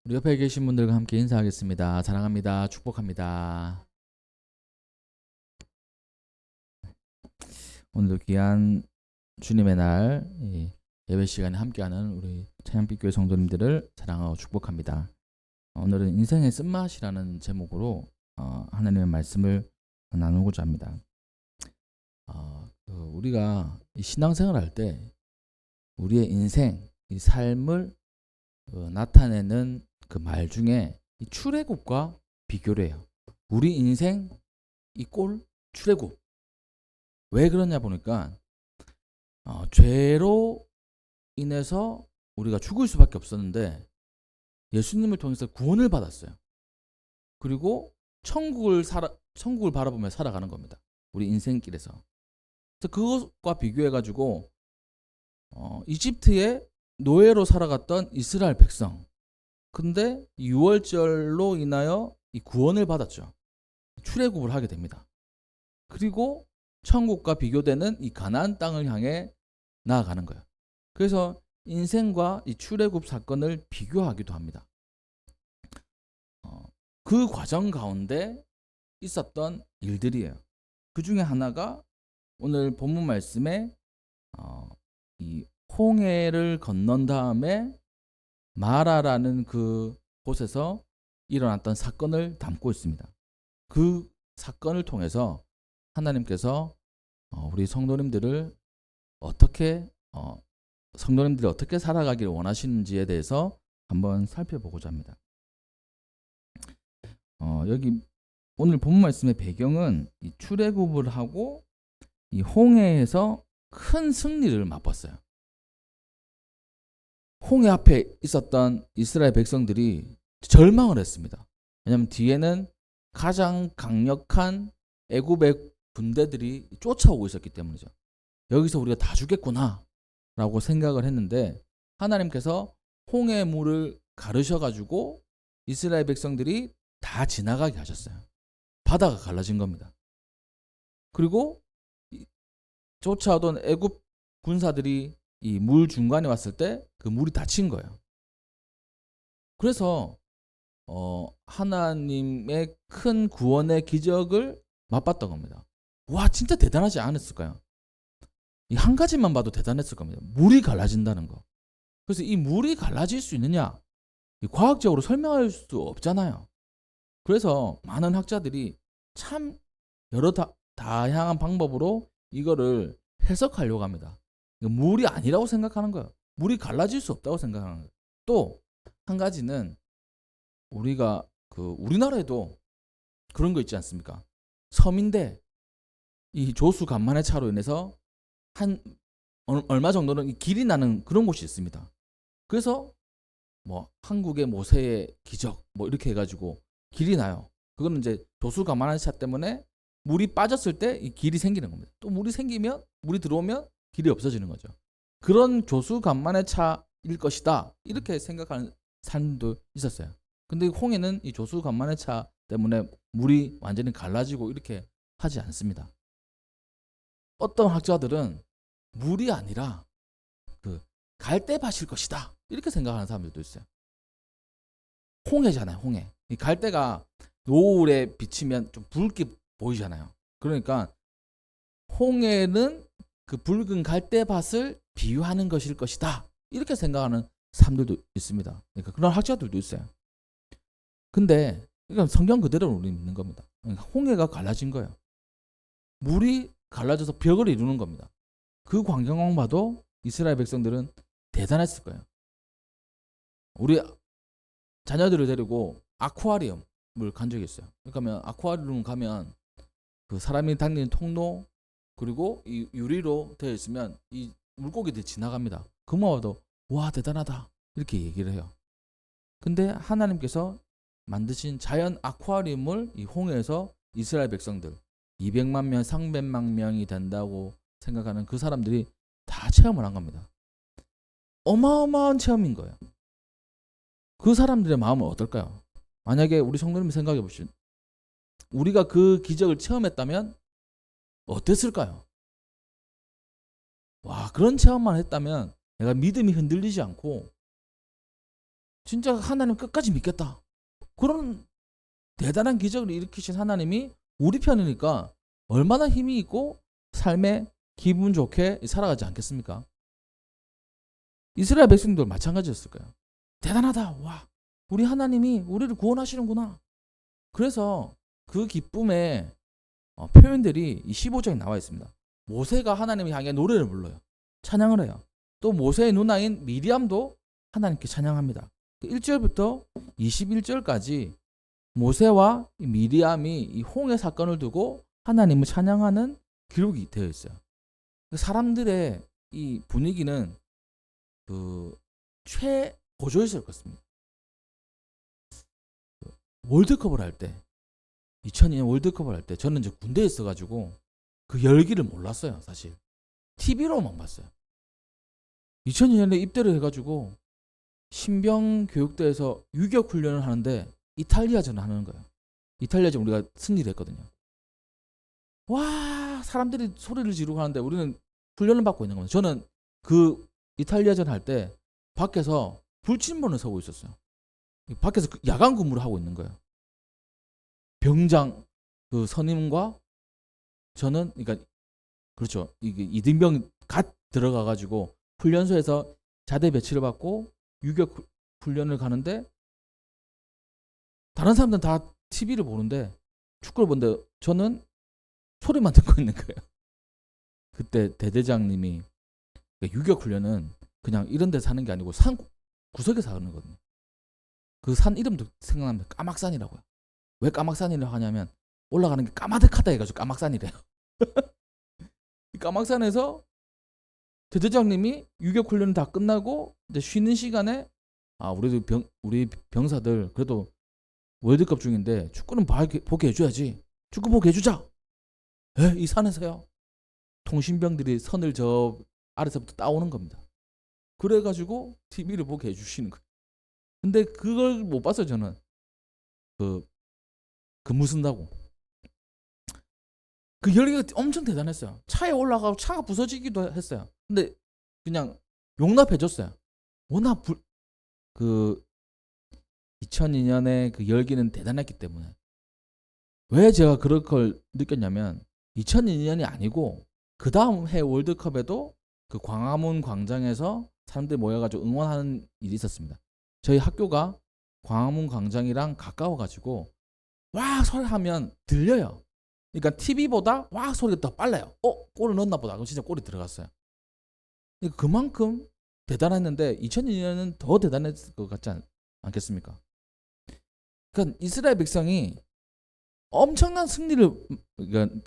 우리 옆에 계신 분들과 함께 인사하겠습니다. 사랑합니다. 축복합니다. 오늘도 귀한 주님의 날 예배 시간에 함께하는 우리 찬양빛교회 성도님들을 사랑하고 축복합니다. 오늘은 인생의 쓴맛이라는 제목으로 하나님의 말씀을 나누고자 합니다. 우리가 이 신앙생활을 할 때 우리의 인생, 이 삶을 나타내는 그 말 중에 이 출애굽과 비교를 해요. 우리 인생 이 꼴 출애굽. 왜 그러냐 보니까 죄로 인해서 우리가 죽을 수밖에 없었는데 예수님을 통해서 구원을 받았어요. 그리고 천국을 바라보며 살아가는 겁니다. 우리 인생길에서. 그래서 그것과 비교해가지고 이집트의 노예로 살아갔던 이스라엘 백성. 근데 유월절로 인하여 이 구원을 받았죠. 출애굽을 하게 됩니다. 그리고 천국과 비교되는 이 가나안 땅을 향해 나아가는 거예요. 그래서 인생과 이 출애굽 사건을 비교하기도 합니다. 그 과정 가운데 있었던 일들이에요. 그 중에 하나가 오늘 본문 말씀에 이 홍해를 건넌 다음에 마라라는 그 곳에서 일어났던 사건을 담고 있습니다. 그 사건을 통해서 하나님께서 우리 성도님들이 어떻게 살아가기를 원하시는지에 대해서 한번 살펴보고자 합니다. 여기 오늘 본문 말씀의 배경은 이 출애굽을 하고 이 홍해에서 큰 승리를 맛봤어요. 홍해 앞에 있었던 이스라엘 백성들이 절망을 했습니다. 왜냐하면 뒤에는 가장 강력한 애굽의 군대들이 쫓아오고 있었기 때문이죠. 여기서 우리가 다 죽겠구나 라고 생각을 했는데 하나님께서 홍해 물을 가르셔가지고 이스라엘 백성들이 다 지나가게 하셨어요. 바다가 갈라진 겁니다. 그리고 쫓아오던 애굽 군사들이 이 물 중간에 왔을 때 그 물이 닫힌 거예요. 그래서 하나님의 큰 구원의 기적을 맛봤던 겁니다. 와, 진짜 대단하지 않았을까요? 이 한 가지만 봐도 대단했을 겁니다. 물이 갈라진다는 거. 그래서 이 물이 갈라질 수 있느냐? 과학적으로 설명할 수 없잖아요. 그래서 많은 학자들이 참 여러 다양한 방법으로 이거를 해석하려고 합니다. 물이 아니라고 생각하는 거예요. 물이 갈라질 수 없다고 생각하는 거예요. 또 한 가지는 우리가 우리나라에도 그런 거 있지 않습니까? 섬인데 이 조수 간만의 차로 인해서 한 얼마 정도는 길이 나는 그런 곳이 있습니다. 그래서 뭐 한국의 모세의 기적 뭐 이렇게 해가지고 길이 나요. 그거는 이제 조수 간만의 차 때문에 물이 빠졌을 때 이 길이 생기는 겁니다. 또 물이 들어오면 길이 없어지는 거죠. 그런 조수 간만의 차일 것이다 이렇게 생각하는 사람도 있었어요. 근데 홍해는 이 조수 간만의 차 때문에 물이 완전히 갈라지고 이렇게 하지 않습니다. 어떤 학자들은 물이 아니라 그 갈대밭일 것이다 이렇게 생각하는 사람들도 있어요. 홍해잖아요. 홍해. 이 갈대가 노을에 비치면 좀 붉게 보이잖아요. 그러니까 홍해는 그 붉은 갈대밭을 비유하는 것일 것이다 이렇게 생각하는 사람들도 있습니다. 그러니까 그런 학자들도 있어요. 근데 이건 성경 그대로 우리 믿는 겁니다. 그러니까 홍해가 갈라진 거예요. 물이 갈라져서 벽을 이루는 겁니다. 그 광경만 봐도 이스라엘 백성들은 대단했을 거예요. 우리 자녀들을 데리고 아쿠아리움을 간 적이 있어요. 그러니까 아쿠아리움 가면 그 사람이 다니는 통로 그리고 이 유리로 되어 있으면 이 물고기들이 지나갑니다. 그만 봐도 와 대단하다 이렇게 얘기를 해요. 근데 하나님께서 만드신 자연 아쿠아리움을 이 홍해에서 이스라엘 백성들 200만 명, 300만 명이 된다고 생각하는 그 사람들이 다 체험을 한 겁니다. 어마어마한 체험인 거예요. 그 사람들의 마음은 어떨까요? 만약에 우리 성도님이 생각해 보시면 우리가 그 기적을 체험했다면 어땠을까요? 와, 그런 체험만 했다면 내가 믿음이 흔들리지 않고 진짜 하나님 끝까지 믿겠다. 그런 대단한 기적을 일으키신 하나님이 우리 편이니까 얼마나 힘이 있고 삶에 기분 좋게 살아가지 않겠습니까? 이스라엘 백성들 마찬가지였을 거예요. 대단하다. 와, 우리 하나님이 우리를 구원하시는구나. 그래서 그 기쁨의 표현들이 이 15장에 나와 있습니다. 모세가 하나님을 향해 노래를 불러요. 찬양을 해요. 또 모세의 누나인 미리암도 하나님께 찬양합니다. 1절부터 21절까지 모세와 미리암이 이 홍해 사건을 두고 하나님을 찬양하는 기록이 되어 있어요. 사람들의 이 분위기는 최고조였을 것 같습니다. 월드컵을 할 때, 2002년 월드컵을 할 때 저는 이제 군대에 있어가지고 그 열기를 몰랐어요. 사실 TV로만 봤어요. 2002년에 입대를 해가지고 신병 교육대에서 유격 훈련을 하는데 이탈리아전을 하는 거예요. 이탈리아전 우리가 승리를 했거든요. 와, 사람들이 소리를 지르고 하는데 우리는 훈련을 받고 있는 겁니다. 저는 그 이탈리아전 할 때 밖에서 불침번을 서고 있었어요. 밖에서 야간 근무를 하고 있는 거예요. 병장 그 선임과 저는, 그러니까 그렇죠. 이게 이등병 갓 들어가 가지고 훈련소에서 자대 배치를 받고 유격 훈련을 가는데 다른 사람들은 다 TV를 보는데 축구를 보는데 저는 소리만 듣고 있는 거예요. 그때 대대장님이 유격 훈련은 그냥 이런 데서 하는 게 아니고 산 구석에서 하는 거거든요. 그 산 이름도 생각나면 까막산이라고요. 왜 까막산이라고 하냐면 올라가는 게 까마득하다 해가지고 까막산이래요. 이 까막산에서 대대장님이 유격 훈련 다 끝나고 이제 쉬는 시간에 우리 병사들 그래도 월드컵 중인데 축구는 보게 해줘야지. 축구 보게 해주자. 이 산에서요. 통신병들이 선을 저 아래서부터 따오는 겁니다. 그래가지고 TV를 보게 해주시는 거예요. 근데 그걸 못 봤어요. 저는 근무 쓴다고. 그 열기가 엄청 대단했어요. 차에 올라가고 차가 부서지기도 했어요. 근데 그냥 용납해줬어요. 워낙 2002년에 그 열기는 대단했기 때문에. 왜 제가 그런 걸 느꼈냐면 2002년이 아니고 그 다음 해 월드컵에도 그 광화문 광장에서 사람들이 모여가지고 응원하는 일이 있었습니다. 저희 학교가 광화문 광장이랑 가까워가지고 와 소리 하면 들려요. 그러니까 TV보다 와 소리가 더 빨라요. 골을 넣었나 보다. 그럼 진짜 골이 들어갔어요. 그만큼 대단했는데 2002년은 더 대단했을 것 같지 않겠습니까? 그러니까 이스라엘 백성이 엄청난 승리를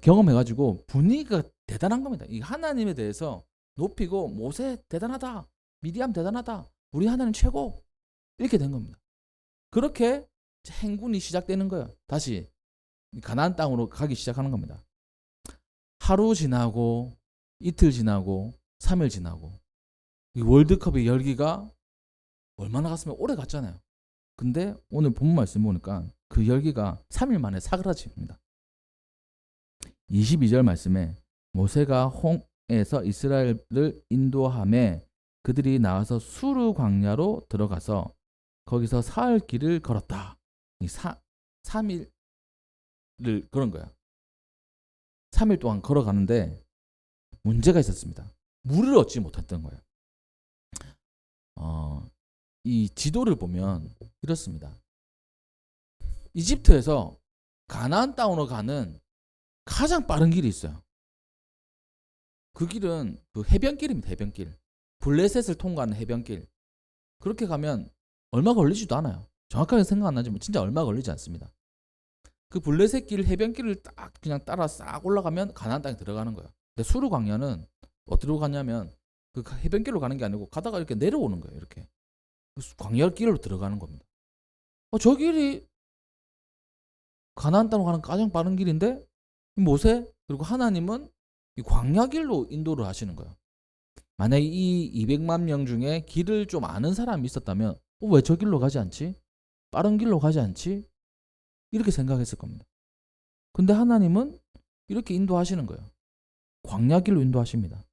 경험해가지고 분위기가 대단한 겁니다. 이 하나님에 대해서 높이고 모세 대단하다, 미리암 대단하다, 우리 하나님 최고 이렇게 된 겁니다. 그렇게 행군이 시작되는 거예요. 다시 가나안 땅으로 가기 시작하는 겁니다. 하루 지나고 이틀 지나고 3일 지나고 이 월드컵의 열기가 얼마나 갔으면 오래 갔잖아요. 근데 오늘 본문 말씀 보니까 그 열기가 3일 만에 사그라집니다. 22절 말씀에 모세가 홍에서 이스라엘을 인도하며 그들이 나와서 수르 광야로 들어가서 거기서 사흘 길을 걸었다. 3일을 걸은 거야. 3일 동안 걸어가는데 문제가 있었습니다. 물을 얻지 못했던 거예요. 이 지도를 보면 이렇습니다. 이집트에서 가나안 땅으로 가는 가장 빠른 길이 있어요. 그 길은 그 해변길입니다. 해변길. 블레셋을 통과하는 해변길. 그렇게 가면 얼마 걸리지도 않아요. 정확하게 생각 안 나지만 진짜 얼마 걸리지 않습니다. 그 블레셋 길 해변길을 딱 그냥 따라 싹 올라가면 가나안 땅에 들어가는 거예요. 근데 수르 광야는 어디로 가냐면 그 해변길로 가는 게 아니고 가다가 이렇게 내려오는 거예요. 이렇게 광야길로 들어가는 겁니다. 저 길이 가나안 땅으로 가는 가장 빠른 길인데 모세 그리고 하나님은 이 광야길로 인도를 하시는 거예요. 만약에 이 200만 명 중에 길을 좀 아는 사람이 있었다면 왜 저 길로 가지 않지? 빠른 길로 가지 않지? 이렇게 생각했을 겁니다. 근데 하나님은 이렇게 인도하시는 거예요. 광야길로 인도하십니다.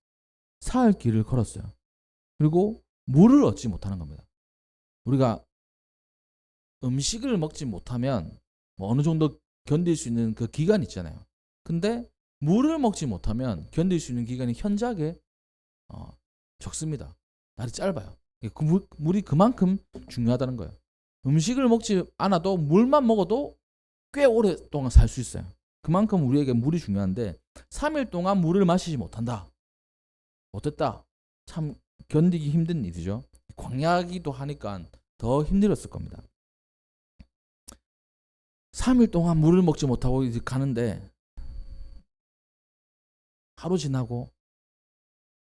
사흘 길을 걸었어요. 그리고 물을 얻지 못하는 겁니다. 우리가 음식을 먹지 못하면 뭐 어느 정도 견딜 수 있는 그 기간 있잖아요. 근데 물을 먹지 못하면 견딜 수 있는 기간이 현저하게 적습니다. 날이 짧아요. 물이 그만큼 중요하다는 거예요. 음식을 먹지 않아도 물만 먹어도 꽤 오랫동안 살 수 있어요. 그만큼 우리에게 물이 중요한데 3일 동안 물을 마시지 못한다. 어땠다? 참 견디기 힘든 일이죠. 광야기도 하니까 더 힘들었을 겁니다. 3일 동안 물을 먹지 못하고 이제 가는데 하루 지나고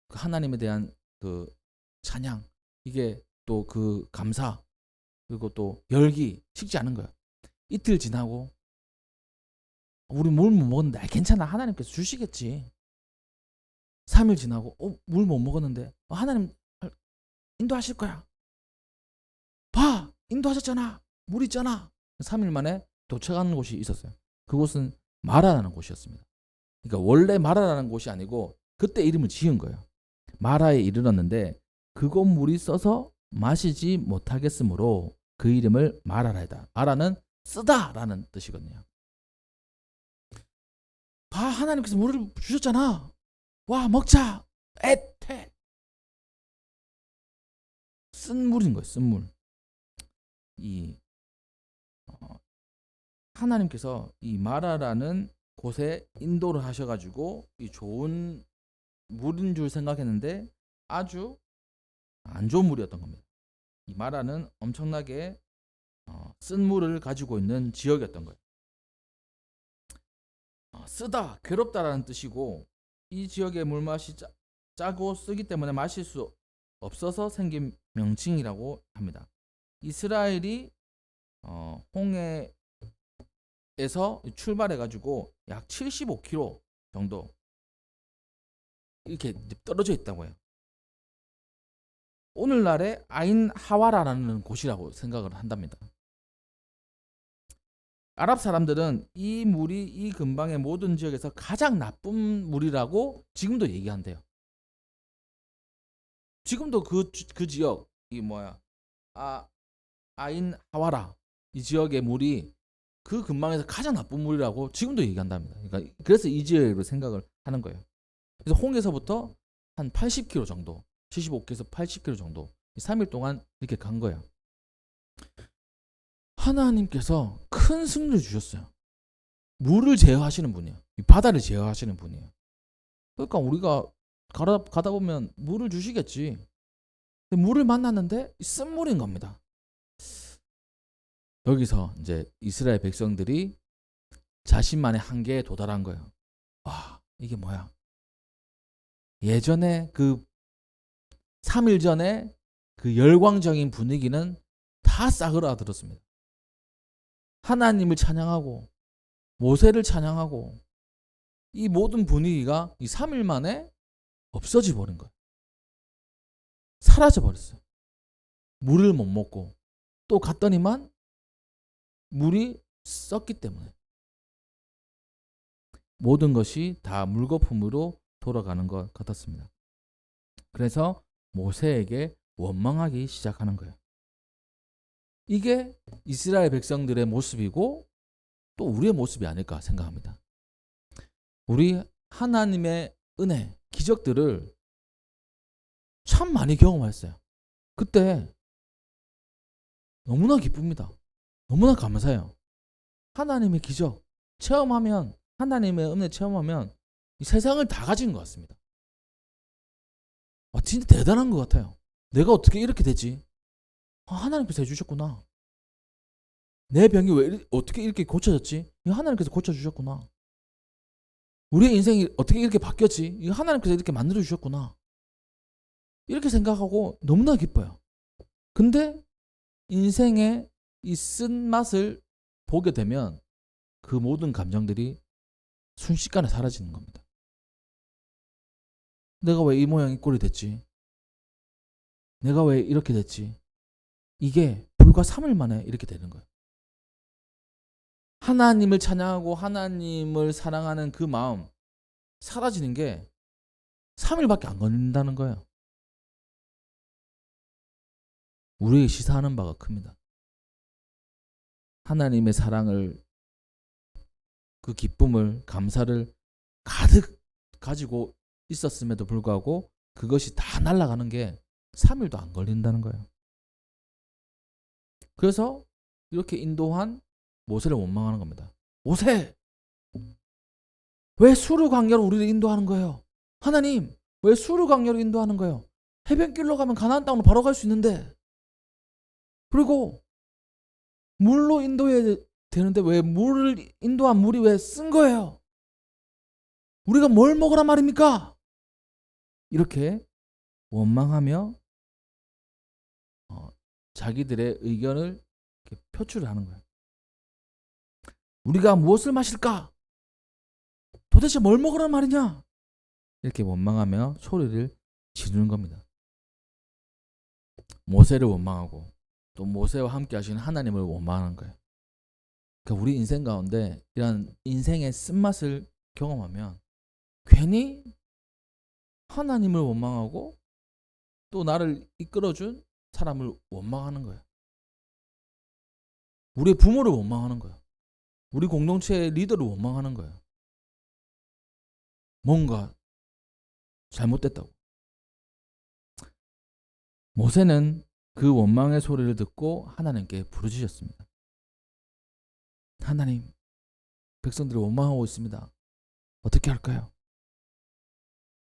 그 하나님에 대한 그 찬양, 이게 또 그 감사, 그리고 또 열기 식지 않은 거예요. 이틀 지나고 우리 물 못 먹었는데 괜찮아, 하나님께서 주시겠지. 3일 지나고 물 못 먹었는데 하나님 인도하실 거야. 봐, 인도하셨잖아. 물 있잖아. 3일 만에 도착하는 곳이 있었어요. 그곳은 마라라는 곳이었습니다. 그러니까 원래 마라라는 곳이 아니고 그때 이름을 지은 거예요. 마라에 이르렀는데 그곳 물이 써서 마시지 못하겠으므로 그 이름을 마라라 했다. 마라는 쓰다라는 뜻이거든요. 봐, 하나님께서 물을 주셨잖아. 와, 먹자. 애태. 쓴 물인 거예요. 쓴 물. 하나님께서 이 마라라는 곳에 인도를 하셔가지고 이 좋은 물인 줄 생각했는데 아주 안 좋은 물이었던 겁니다. 이 마라는 엄청나게 쓴 물을 가지고 있는 지역이었던 거예요. 쓰다, 괴롭다라는 뜻이고 이 지역의 물맛이 짜고 쓰기 때문에 마실 수 없어서 생긴 명칭이라고 합니다. 이스라엘이 홍해에서 출발해가지고 약 75km 정도 이렇게 떨어져 있다고 해요. 오늘날의 아인 하와라라는 곳이라고 생각을 한답니다. 아랍 사람들은 이 물이 이 근방의 모든 지역에서 가장 나쁜 물이라고 지금도 얘기한대요. 지금도 그 지역 이 아인 하와라 이 지역의 물이 그 근방에서 가장 나쁜 물이라고 지금도 얘기한답니다. 그러니까 그래서 이 지역으로 생각을 하는 거예요. 그래서 홍에서부터 한 80km 정도, 75km에서 80km 정도 3일 동안 이렇게 간 거예요. 하나님께서 큰 승리를 주셨어요. 물을 제어하시는 분이에요. 바다를 제어하시는 분이에요. 그러니까 우리가 가다 보면 물을 주시겠지. 물을 만났는데 쓴물인 겁니다. 여기서 이제 이스라엘 백성들이 자신만의 한계에 도달한 거예요. 와, 이게 뭐야? 예전에 그 3일 전에 그 열광적인 분위기는 다 싸그라들었습니다. 하나님을 찬양하고 모세를 찬양하고 이 모든 분위기가 이 3일 만에 없어져 버린 거예요. 사라져 버렸어요. 물을 못 먹고 또 갔더니만 물이 썩기 때문에 모든 것이 다 물거품으로 돌아가는 것 같았습니다. 그래서 모세에게 원망하기 시작하는 거예요. 이게 이스라엘 백성들의 모습이고 또 우리의 모습이 아닐까 생각합니다. 우리 하나님의 은혜, 기적들을 참 많이 경험했어요. 그때 너무나 기쁩니다. 너무나 감사해요. 하나님의 기적 체험하면, 하나님의 은혜 체험하면 이 세상을 다 가진 것 같습니다. 와, 진짜 대단한 것 같아요. 내가 어떻게 이렇게 되지? 하나님께서 해주셨구나. 내 병이 어떻게 이렇게 고쳐졌지? 이거 하나님께서 고쳐주셨구나. 우리의 인생이 어떻게 이렇게 바뀌었지? 이거 하나님께서 이렇게 만들어주셨구나. 이렇게 생각하고 너무나 기뻐요. 근데 인생의 이 쓴맛을 보게 되면 그 모든 감정들이 순식간에 사라지는 겁니다. 내가 왜 이 모양 이 꼴이 됐지? 내가 왜 이렇게 됐지? 이게 불과 3일 만에 이렇게 되는 거예요. 하나님을 찬양하고 하나님을 사랑하는 그 마음 사라지는 게 3일밖에 안 걸린다는 거예요. 우리에게 시사하는 바가 큽니다. 하나님의 사랑을, 그 기쁨을, 감사를 가득 가지고 있었음에도 불구하고 그것이 다 날아가는 게 3일도 안 걸린다는 거예요. 그래서 이렇게 인도한 모세를 원망하는 겁니다. 모세! 왜 수르 광야로 우리를 인도하는 거예요? 하나님, 왜 수르 광야로 인도하는 거예요? 해변길로 가면 가나안 땅으로 바로 갈 수 있는데. 그리고 물로 인도해야 되는데 왜 물을 인도한 물이 왜 쓴 거예요? 우리가 뭘 먹으란 말입니까? 이렇게 원망하며 자기들의 의견을 이렇게 표출을 하는 거예요. 우리가 무엇을 마실까? 도대체 뭘 먹으란 말이냐? 이렇게 원망하며 소리를 지르는 겁니다. 모세를 원망하고 또 모세와 함께 하시는 하나님을 원망하는 거예요. 그러니까 우리 인생 가운데 이런 인생의 쓴맛을 경험하면 괜히 하나님을 원망하고 또 나를 이끌어준 사람을 원망하는 거예요. 우리의 부모를 원망하는 거예요. 우리 공동체의 리더를 원망하는 거예요. 뭔가 잘못됐다고. 모세는 그 원망의 소리를 듣고 하나님께 부르짖었습니다. 하나님, 백성들이 원망하고 있습니다. 어떻게 할까요?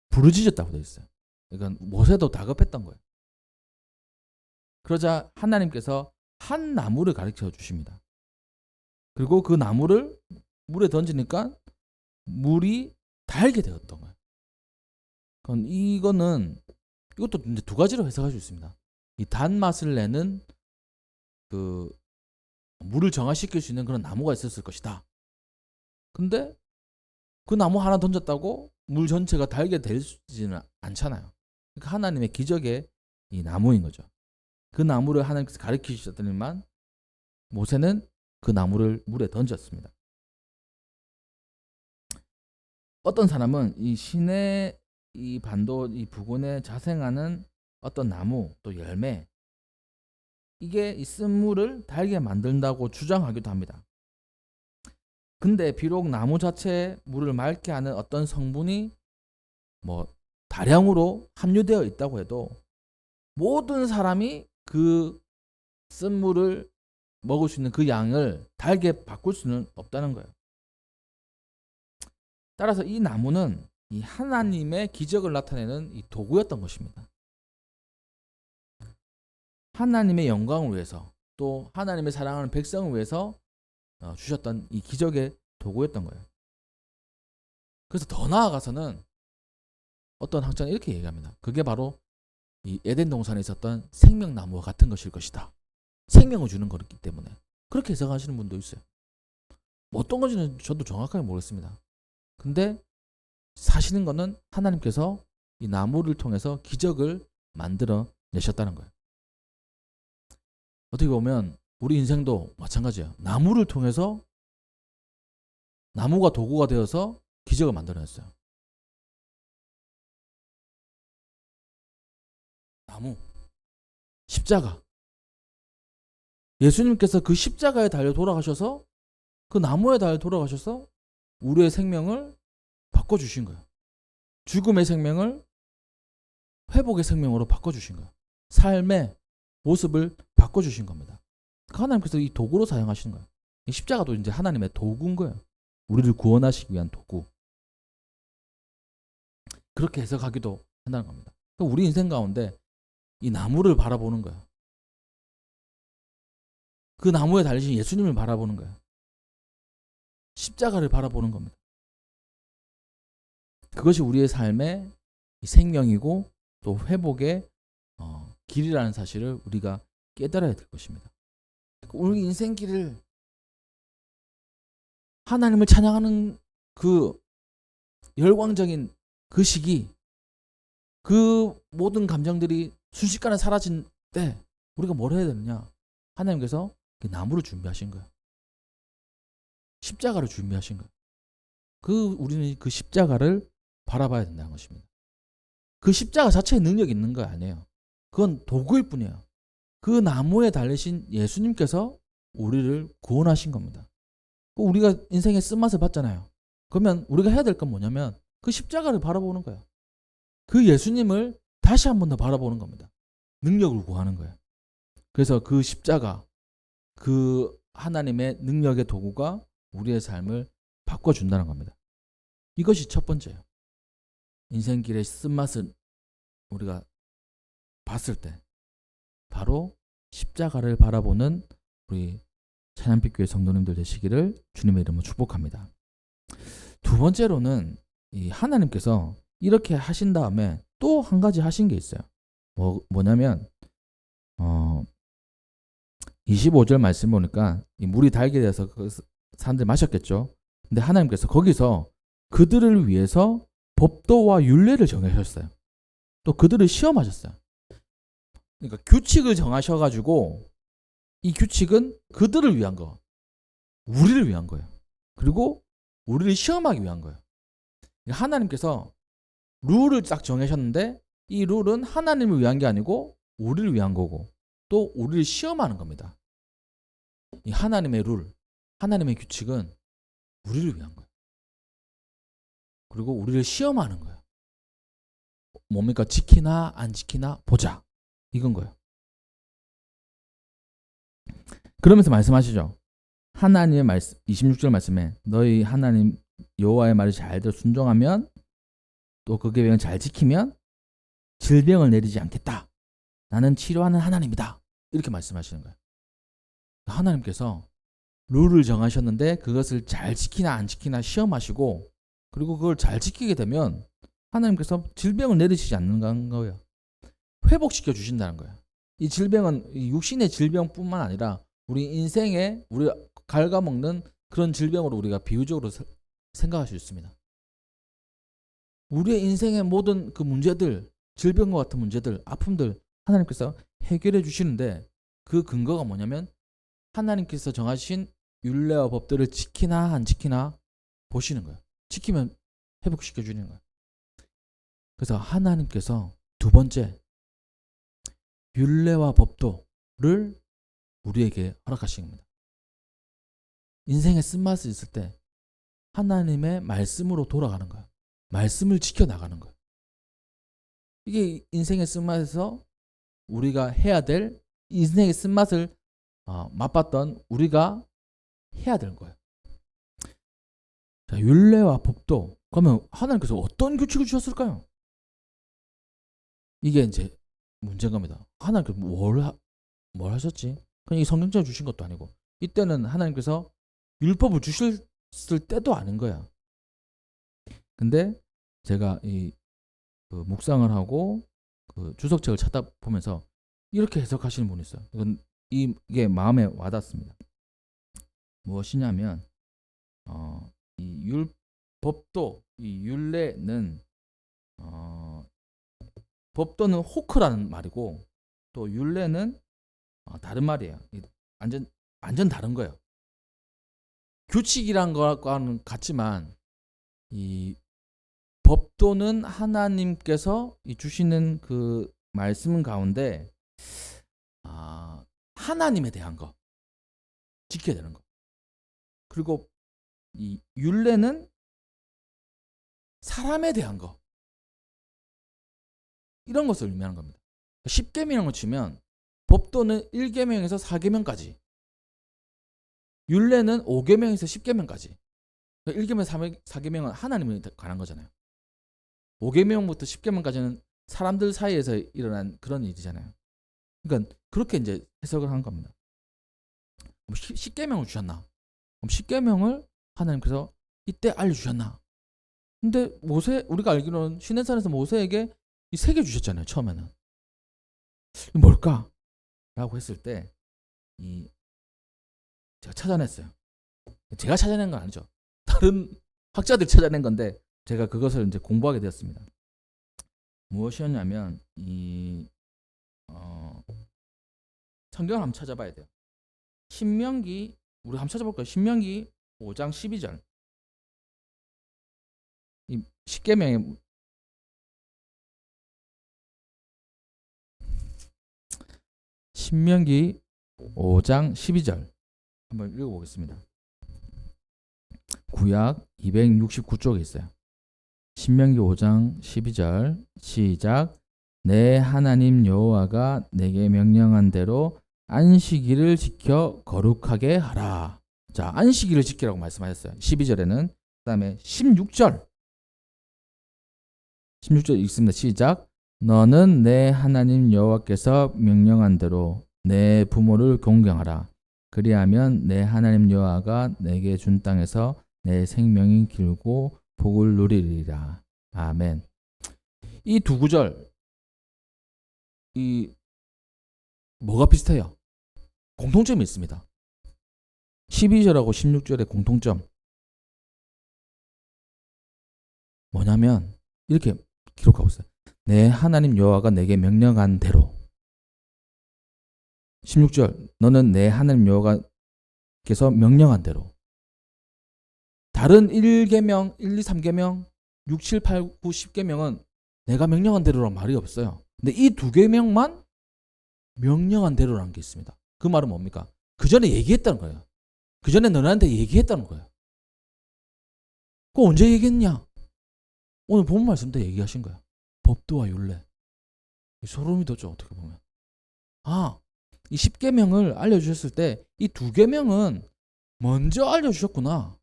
부르짖었다고 되어 있어요. 이건 모세도 다급했던 거예요. 그러자 하나님께서 한 나무를 가르쳐 주십니다. 그리고 그 나무를 물에 던지니까 물이 달게 되었던 거예요. 이것도 이제 두 가지로 해석할 수 있습니다. 이 단맛을 내는 그 물을 정화시킬 수 있는 그런 나무가 있었을 것이다. 근데 그 나무 하나 던졌다고 물 전체가 달게 되지는 않잖아요. 그러니까 하나님의 기적의 이 나무인 거죠. 그 나무를 하나님께서 가르치셨더니만 모세는 그 나무를 물에 던졌습니다. 어떤 사람은 이 신의 이 반도 이 부근에 자생하는 어떤 나무 또 열매, 이게 이 쓴물을 달게 만든다고 주장하기도 합니다. 근데 비록 나무 자체에 물을 맑게 하는 어떤 성분이 다량으로 함유되어 있다고 해도 모든 사람이 그 쓴물을 먹을 수 있는 그 양을 달게 바꿀 수는 없다는 거예요. 따라서 이 나무는 이 하나님의 기적을 나타내는 이 도구였던 것입니다. 하나님의 영광을 위해서 또 하나님의 사랑하는 백성을 위해서 주셨던 이 기적의 도구였던 거예요. 그래서 더 나아가서는 어떤 학자는 이렇게 얘기합니다. 그게 바로 이 에덴 동산에 있었던 생명나무와 같은 것일 것이다. 생명을 주는 거기 때문에. 그렇게 해석하시는 분도 있어요. 어떤 건지는 저도 정확하게 모르겠습니다. 근데 사실인 거는 하나님께서 이 나무를 통해서 기적을 만들어 내셨다는 거예요. 어떻게 보면 우리 인생도 마찬가지예요. 나무를 통해서, 나무가 도구가 되어서 기적을 만들어냈어요. 나무, 십자가. 예수님께서 그 십자가에 달려 돌아가셔서, 그 나무에 달려 돌아가셔서 우리의 생명을 바꿔주신 거예요. 죽음의 생명을 회복의 생명으로 바꿔주신 거예요. 삶의 모습을 바꿔주신 겁니다. 하나님께서 이 도구로 사용하시는 거예요. 이 십자가도 이제 하나님의 도구인 거예요. 우리를 구원하시기 위한 도구. 그렇게 해석하기도 한다는 겁니다. 우리 인생 가운데 이 나무를 바라보는 거예요. 그 나무에 달리신 예수님을 바라보는 거예요. 십자가를 바라보는 겁니다. 그것이 우리의 삶의 생명이고 또 회복의 길이라는 사실을 우리가 깨달아야 될 것입니다. 우리 인생길을 하나님을 찬양하는 그 열광적인 그 시기, 그 모든 감정들이 순식간에 사라진 때 우리가 뭘 해야 되느냐? 하나님께서 나무를 준비하신 거예요. 십자가를 준비하신 거예요. 우리는 그 십자가를 바라봐야 된다는 것입니다. 그 십자가 자체에 능력이 있는 거 아니에요. 그건 도구일 뿐이에요. 그 나무에 달리신 예수님께서 우리를 구원하신 겁니다. 우리가 인생의 쓴맛을 봤잖아요. 그러면 우리가 해야 될 건 뭐냐면 그 십자가를 바라보는 거예요. 그 예수님을 다시 한 번 더 바라보는 겁니다. 능력을 구하는 거예요. 그래서 그 십자가, 그 하나님의 능력의 도구가 우리의 삶을 바꿔준다는 겁니다. 이것이 첫 번째예요. 인생길의 쓴맛을 우리가 봤을 때 바로 십자가를 바라보는 우리 찬양빛교회 성도님들 되시기를 주님의 이름으로 축복합니다. 두 번째로는 이 하나님께서 이렇게 하신 다음에 또 한 가지 하신 게 있어요. 뭐냐면 25절 말씀 보니까 이 물이 달게 돼서 그 사람들이 마셨겠죠. 근데 하나님께서 거기서 그들을 위해서 법도와 율례를 정하셨어요. 또 그들을 시험하셨어요. 그러니까 규칙을 정하셔가지고 이 규칙은 그들을 위한 거, 우리를 위한 거예요. 그리고 우리를 시험하기 위한 거예요. 하나님께서 룰을 딱 정하셨는데 이 룰은 하나님을 위한 게 아니고 우리를 위한 거고 또 우리를 시험하는 겁니다. 이 하나님의 룰, 하나님의 규칙은 우리를 위한 거예요. 그리고 우리를 시험하는 거예요. 뭡니까? 지키나 안 지키나 보자. 이건 거예요. 그러면서 말씀하시죠. 하나님의 말씀, 26절 말씀에 너희 하나님 여호와의 말을 잘 들어 순종하면 또 그 계명을 잘 지키면 질병을 내리지 않겠다. 나는 치료하는 하나님이다. 이렇게 말씀하시는 거예요. 하나님께서 룰을 정하셨는데 그것을 잘 지키나 안 지키나 시험하시고 그리고 그걸 잘 지키게 되면 하나님께서 질병을 내리시지 않는 거예요. 회복시켜 주신다는 거예요. 이 질병은 육신의 질병뿐만 아니라 우리 인생에 우리가 갉아먹는 그런 질병으로 우리가 비유적으로 생각할 수 있습니다. 우리의 인생의 모든 그 문제들, 질병과 같은 문제들, 아픔들 하나님께서 해결해 주시는데 그 근거가 뭐냐면 하나님께서 정하신 율례와 법들을 지키나 안 지키나 보시는 거예요. 지키면 회복시켜 주는 거예요. 그래서 하나님께서 두 번째 율례와 법도를 우리에게 허락하신 겁니다. 인생의 쓴맛이 있을 때 하나님의 말씀으로 돌아가는 거예요. 말씀을 지켜나가는 거예요. 이게 인생의 쓴맛에서 우리가 해야 될 인생의 쓴맛을 맛봤던 우리가 해야 될 거예요. 자, 율례와 법도 그러면 하나님께서 어떤 규칙을 주셨을까요? 이게 이제 문제인 겁니다. 하나님께서 뭘 하셨지? 그냥 이 성경책을 주신 것도 아니고 이때는 하나님께서 율법을 주셨을 때도 아닌 거야. 근데 제가 그 묵상을 하고 그 주석책을 찾다 보면서 이렇게 해석하시는 분이 있어요. 이게 마음에 와닿습니다. 무엇이냐면 이 법도 이 율례는 법도는 호크라는 말이고 또 율례는 다른 말이에요. 완전 다른 거예요. 규칙이란 것과는 같지만 이 법도는 하나님께서 주시는 그 말씀 가운데 하나님에 대한 거 지켜야 되는 거. 그리고 이 율례는 사람에 대한 거. 이런 것을 의미하는 겁니다. 10계명을 치면 법도는 1계명에서 4계명까지. 율례는 5계명에서 10계명까지. 1계명, 4계명은 하나님에 관한 거잖아요. 5계명부터 10계명까지는 사람들 사이에서 일어난 그런 일이잖아요. 그러니까 그렇게 이제 해석을 한 겁니다. 10계명을 주셨나? 그럼 10계명을 하나님께서 이때 알려주셨나? 근데 우리가 알기로는 시내산에서 모세에게 이 3개 주셨잖아요. 처음에는. 뭘까? 라고 했을 때 제가 찾아냈어요. 제가 찾아낸 건 아니죠. 다른 학자들이 찾아낸 건데 제가 그것을 이제 공부하게 되었습니다. 무엇이었냐면 성경을 한번 찾아봐야 돼요. 신명기 우리 한번 찾아볼까요? 신명기 5장 12절. 이 10계명의 신명기 5장 12절. 한번 읽어보겠습니다. 구약 269쪽에 있어요. 신명기 5장 12절 시작. 내 하나님 여호와가 내게 명령한 대로 안식일을 지켜 거룩하게 하라. 자, 안식일을 지키라고 말씀하셨어요. 12절에는. 그 다음에 16절 읽습니다. 시작. 너는 내 하나님 여호와께서 명령한 대로 내 부모를 공경하라. 그리하면 내 하나님 여호와가 내게 준 땅에서 내 생명이 길고 복을 누리리라. 아멘. 이 두 구절 이 뭐가 비슷해요? 공통점이 있습니다. 12절하고 16절의 공통점 뭐냐면 이렇게 기록하고 있어요. 내 하나님 여호와가 내게 명령한 대로. 16절 너는 내 하나님 여호와께서 명령한 대로. 다른 1계명, 1, 2, 3계명, 6, 7, 8, 9, 10계명은 내가 명령한 대로란 말이 없어요. 근데 이 두 계명만 명령한 대로라는 게 있습니다. 그 말은 뭡니까? 그 전에 얘기했다는 거예요. 그 전에 너네한테 얘기했다는 거예요. 그거 언제 얘기했냐? 오늘 본 말씀 때 얘기하신 거예요. 법도와 율례. 소름이 돋죠, 어떻게 보면. 이 10계명을 알려주셨을 때 이 두 계명은 먼저 알려주셨구나.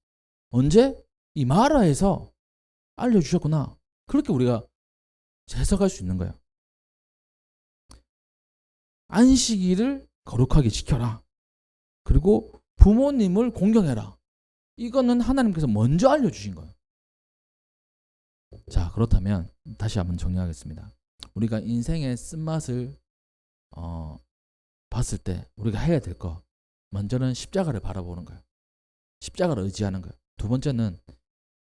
언제? 이 마라에서 알려주셨구나. 그렇게 우리가 해석할 수 있는 거예요. 안식일을 거룩하게 지켜라. 그리고 부모님을 공경해라. 이거는 하나님께서 먼저 알려주신 거예요. 자, 그렇다면 다시 한번 정리하겠습니다. 우리가 인생의 쓴맛을 봤을 때 우리가 해야 될 거, 먼저는 십자가를 바라보는 거예요. 십자가를 의지하는 거예요. 두 번째는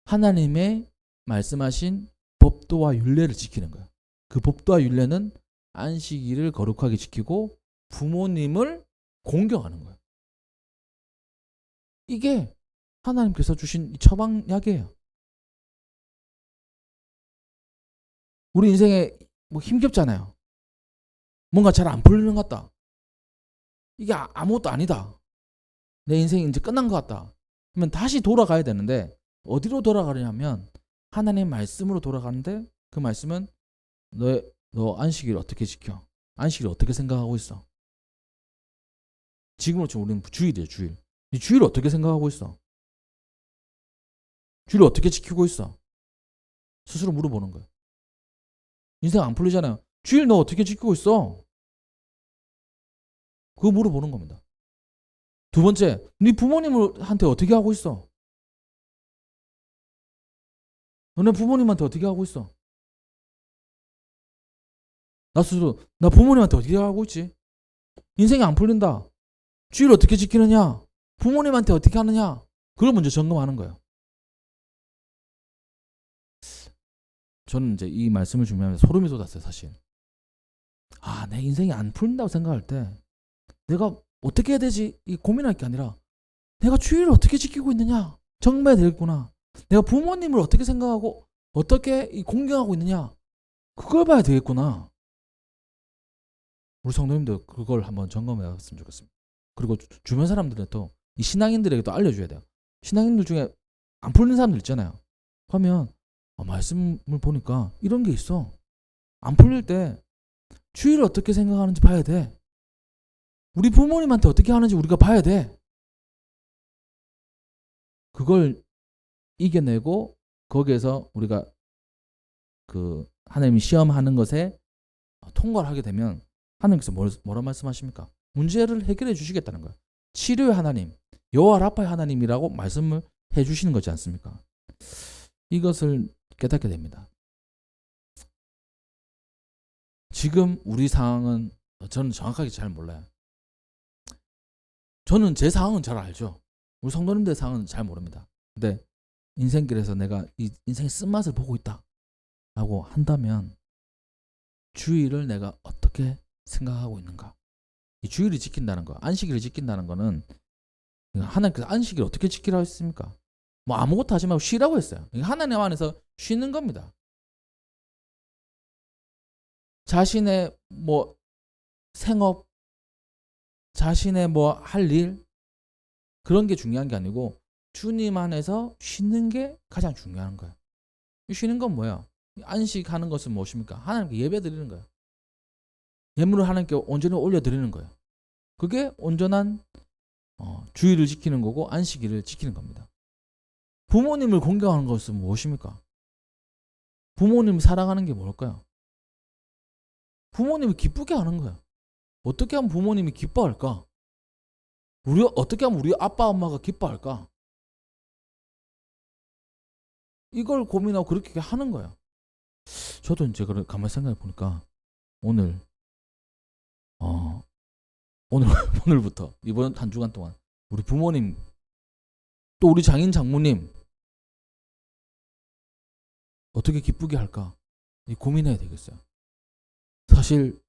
하나님의 말씀하신 법도와 율례를 지키는 거예요. 그 법도와 율례는 안식일을 거룩하게 지키고 부모님을 공경하는 거예요. 이게 하나님께서 주신 처방약이에요. 우리 인생에 뭐 힘겹잖아요. 뭔가 잘 안 풀리는 것 같다. 이게 아무것도 아니다. 내 인생이 이제 끝난 것 같다. 그러면 다시 돌아가야 되는데 어디로 돌아가려면 하나님의 말씀으로 돌아가는데 그 말씀은 너 안식일 어떻게 지켜? 안식일 어떻게 생각하고 있어? 지금으로 치면 우리는 주일이에요, 주일. 이 주일 어떻게 생각하고 있어? 주일 어떻게 지키고 있어? 스스로 물어보는 거예요. 인생 안 풀리잖아요. 주일 너 어떻게 지키고 있어? 그거 물어보는 겁니다. 두 번째, 네 부모님한테 어떻게 하고 있어? 너네 부모님한테 어떻게 하고 있어? 나 스스로 나 부모님한테 어떻게 하고 있지? 인생이 안 풀린다. 주일 어떻게 지키느냐? 부모님한테 어떻게 하느냐? 그걸 먼저 점검하는 거예요. 저는 이제 이 말씀을 준비하면서 소름이 돋았어요, 사실. 내 인생이 안 풀린다고 생각할 때 내가 어떻게 해야 되지? 이 고민할 게 아니라 내가 주일을 어떻게 지키고 있느냐? 정말 되겠구나. 내가 부모님을 어떻게 생각하고 어떻게 공경하고 있느냐? 그걸 봐야 되겠구나. 우리 성도님들 그걸 한번 점검해 봤으면 좋겠습니다. 그리고 주변 사람들한테도 이 신앙인들에게도 알려줘야 돼요. 신앙인들 중에 안 풀리는 사람들 있잖아요. 그러면 말씀을 보니까 이런 게 있어. 안 풀릴 때 주일을 어떻게 생각하는지 봐야 돼. 우리 부모님한테 어떻게 하는지 우리가 봐야 돼. 그걸 이겨내고 거기에서 우리가 그 하나님이 시험하는 것에 통과를 하게 되면 하나님께서 뭐라 말씀하십니까? 문제를 해결해 주시겠다는 거예요. 치료의 하나님, 여호와 라파의 하나님이라고 말씀을 해 주시는 거지 않습니까? 이것을 깨닫게 됩니다. 지금 우리 상황은 저는 정확하게 잘 몰라요. 저는 제 상황은 잘 알죠. 우리 성도님들의 상황은 잘 모릅니다. 근데 인생길에서 내가 이 인생의 쓴맛을 보고 있다 라고 한다면 주일을 내가 어떻게 생각하고 있는가? 이 주일을 지킨다는 거, 안식일을 지킨다는 거는 하나님께서 안식일을 어떻게 지키라고 했습니까? 뭐 아무것도 하지 말고 쉬라고 했어요. 하나님 안에서 쉬는 겁니다. 자신의 뭐 생업, 자신의 뭐 할 일, 그런 게 중요한 게 아니고 주님 안에서 쉬는 게 가장 중요한 거예요. 쉬는 건 뭐예요? 안식하는 것은 무엇입니까? 하나님께 예배 드리는 거예요. 예물을 하나님께 온전히 올려드리는 거예요. 그게 온전한 주의를 지키는 거고 안식일을 지키는 겁니다. 부모님을 공경하는 것은 무엇입니까? 부모님을 사랑하는 게 뭘까요? 부모님을 기쁘게 하는 거예요. 어떻게 하면 부모님이 기뻐할까? 어떻게 하면 우리 아빠 엄마가 기뻐할까? 이걸 고민하고 그렇게 하는 거예요. 저도 이제 가만히 생각해 보니까 오늘 오늘부터 이번 한 주간 동안 우리 부모님 또 우리 장인 장모님 어떻게 기쁘게 할까 고민해야 되겠어요. 사실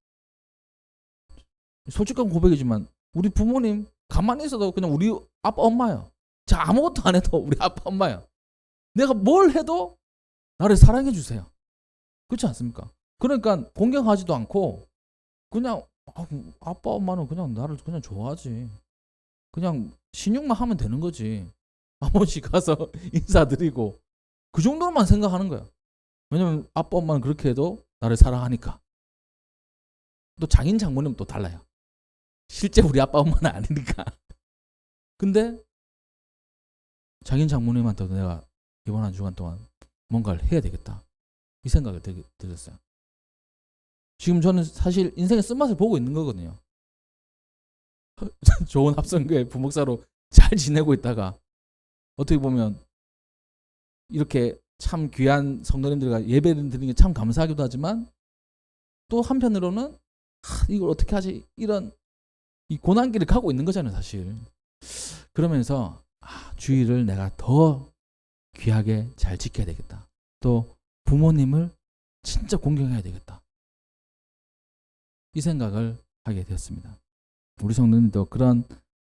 솔직한 고백이지만 우리 부모님 가만히 있어도 그냥 우리 아빠 엄마예요. 자, 아무것도 안 해도 우리 아빠 엄마예요. 내가 뭘 해도 나를 사랑해 주세요. 그렇지 않습니까? 그러니까 공경하지도 않고 그냥 아빠 엄마는 그냥 나를 그냥 좋아하지. 그냥 신용만 하면 되는 거지. 아버지 가서 인사드리고 그 정도로만 생각하는 거야. 왜냐면 아빠 엄마는 그렇게 해도 나를 사랑하니까. 또 장인 장모님은 또 달라요. 실제 우리 아빠 엄마는 아니니까. 근데 장인 장모님한테도 내가 이번 한 주간 동안 뭔가를 해야 되겠다. 이 생각이 들었어요. 지금 저는 사실 인생의 쓴맛을 보고 있는 거거든요. 좋은 합성교회 부목사로 잘 지내고 있다가 어떻게 보면 이렇게 참 귀한 성도님들과 예배를 드리는 게 참 감사하기도 하지만 또 한편으로는 이걸 어떻게 하지? 이런 이 고난길을 가고 있는 거잖아요, 사실. 그러면서 주의를 내가 더 귀하게 잘 지켜야 되겠다. 또 부모님을 진짜 공경해야 되겠다. 이 생각을 하게 되었습니다. 우리 성도님도 그런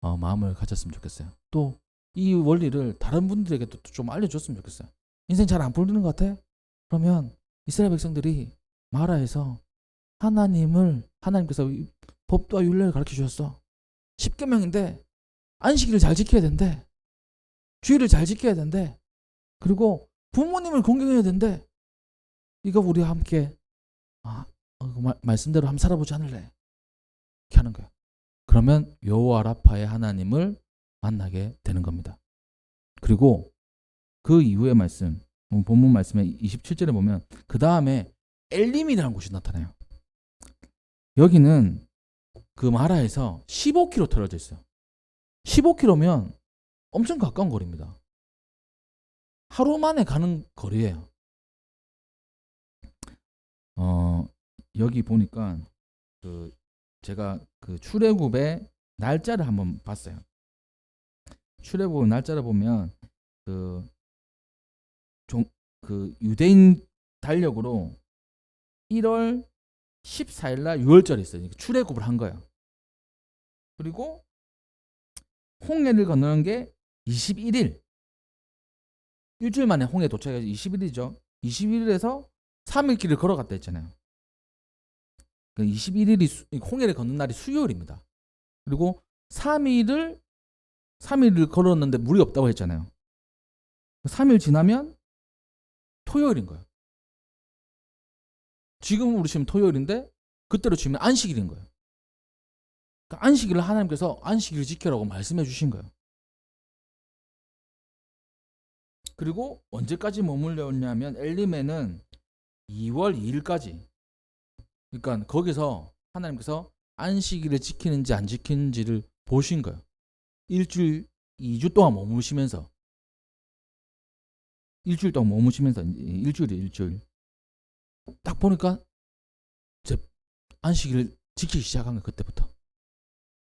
마음을 가졌으면 좋겠어요. 또 이 원리를 다른 분들에게도 좀 알려줬으면 좋겠어요. 인생 잘 안 풀리는 것 같아? 그러면 이스라엘 백성들이 마라에서 하나님께서 법도와 율례를 가르쳐 주셨어. 10계명인데 안식일을 잘 지켜야 된대. 주의를 잘 지켜야 된대. 그리고 부모님을 공경해야 된대. 이거 우리 함께 말씀대로 한번 살아보지 않을래? 이렇게 하는 거야. 그러면 여호와 라파의 하나님을 만나게 되는 겁니다. 그리고 그 이후의 말씀, 본문 말씀에 27절에 보면 그 다음에 엘림이라는 곳이 나타나요. 여기는 그 마라에서 15km 떨어져 있어요. 15km면 엄청 가까운 거리입니다. 하루 만에 가는 거리예요. 여기 보니까 제가 그 출애굽의 날짜를 한번 봤어요. 출애굽 날짜를 보면 그 유대인 달력으로 1월 14일 날 6월절이 있어요. 출애굽을 한 거예요. 그리고 홍해를 건너는 게 21일. 일주일 만에 홍해 도착해서 20일이죠. 21일에서 3일 길을 걸어갔다 했잖아요. 21일이 홍해를 걷는 날이 수요일입니다. 그리고 3일을 걸었는데 물이 없다고 했잖아요. 3일 지나면 토요일인 거예요. 지금 우리 지금 토요일인데 그때로 치면 안식일인 거예요. 그러니까 안식일을 하나님께서 안식일을 지켜라고 말씀해 주신 거예요. 그리고 언제까지 머물렀냐면 엘림에는 2월 2일까지. 그러니까 거기서 하나님께서 안식일을 지키는지 안 지키는지를 보신 거예요. 일주일, 2주 동안 머무시면서. 일주일 동안 머무시면서 일주일. 딱 보니까 안식일을 지키기 시작한 거예요. 그때부터.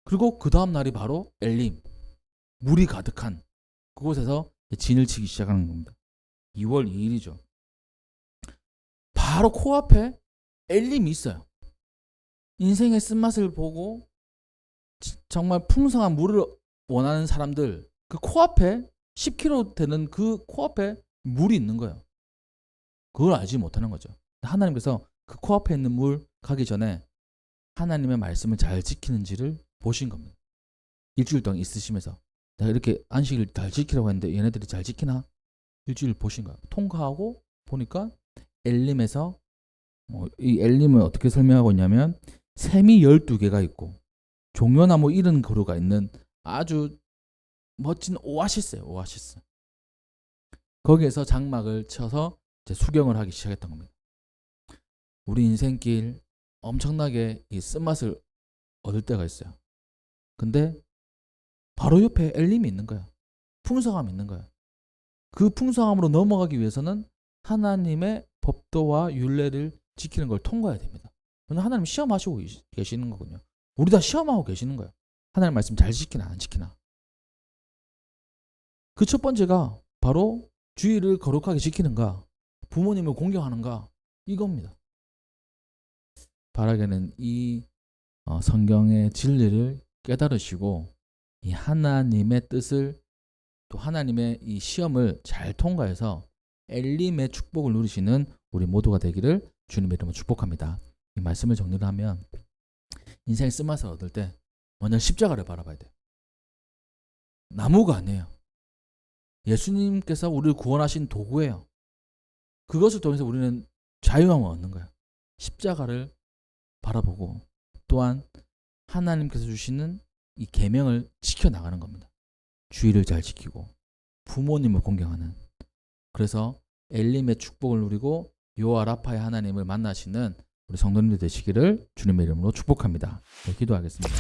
그리고 그 다음 날이 바로 엘림. 물이 가득한 그곳에서 진을 치기 시작하는 겁니다. 2월 2일이죠. 바로 코앞에 엘림이 있어요. 인생의 쓴맛을 보고 정말 풍성한 물을 원하는 사람들 그 코앞에 10km 되는 그 코앞에 물이 있는 거예요. 그걸 알지 못하는 거죠. 하나님께서 그 코앞에 있는 물 가기 전에 하나님의 말씀을 잘 지키는지를 보신 겁니다. 일주일 동안 있으시면서 내가 이렇게 안식일 잘 지키라고 했는데 얘네들이 잘 지키나? 일주일 보신 거야. 통과하고 보니까 엘림에서 이 엘림을 어떻게 설명하고 있냐면 샘이 12개가 있고 종려나무 이런 그루가 있는 아주 멋진 오아시스예요. 오아시스. 거기에서 장막을 쳐서 이제 수경을 하기 시작했던 겁니다. 우리 인생길 엄청나게 이 쓴맛을 얻을 때가 있어요. 근데 바로 옆에 엘림이 있는 거야. 풍성함이 있는 거야. 그 풍성함으로 넘어가기 위해서는 하나님의 법도와 율례를 지키는 걸 통과해야 됩니다. 하나님 시험하시고 계시는 거군요. 우리 다 시험하고 계시는 거예요. 하나님 말씀 잘 지키나 안 지키나. 그 첫 번째가 바로 주의를 거룩하게 지키는가, 부모님을 공경하는가, 이겁니다. 바라기는 이 성경의 진리를 깨달으시고 이 하나님의 뜻을 또 하나님의 이 시험을 잘 통과해서 엘림의 축복을 누리시는 우리 모두가 되기를 주님의 이름으로 축복합니다. 이 말씀을 정리를 하면 인생의 쓴맛을 얻을 때 먼저 십자가를 바라봐야 돼요. 나무가 아니에요. 예수님께서 우리를 구원하신 도구예요. 그것을 통해서 우리는 자유함을 얻는 거예요. 십자가를 바라보고 또한 하나님께서 주시는 이 계명을 지켜나가는 겁니다. 주의를 잘 지키고 부모님을 공경하는, 그래서 엘림의 축복을 누리고 여호와 라파의 하나님을 만나시는 우리 성도님들 되시기를 주님의 이름으로 축복합니다. 네, 기도하겠습니다.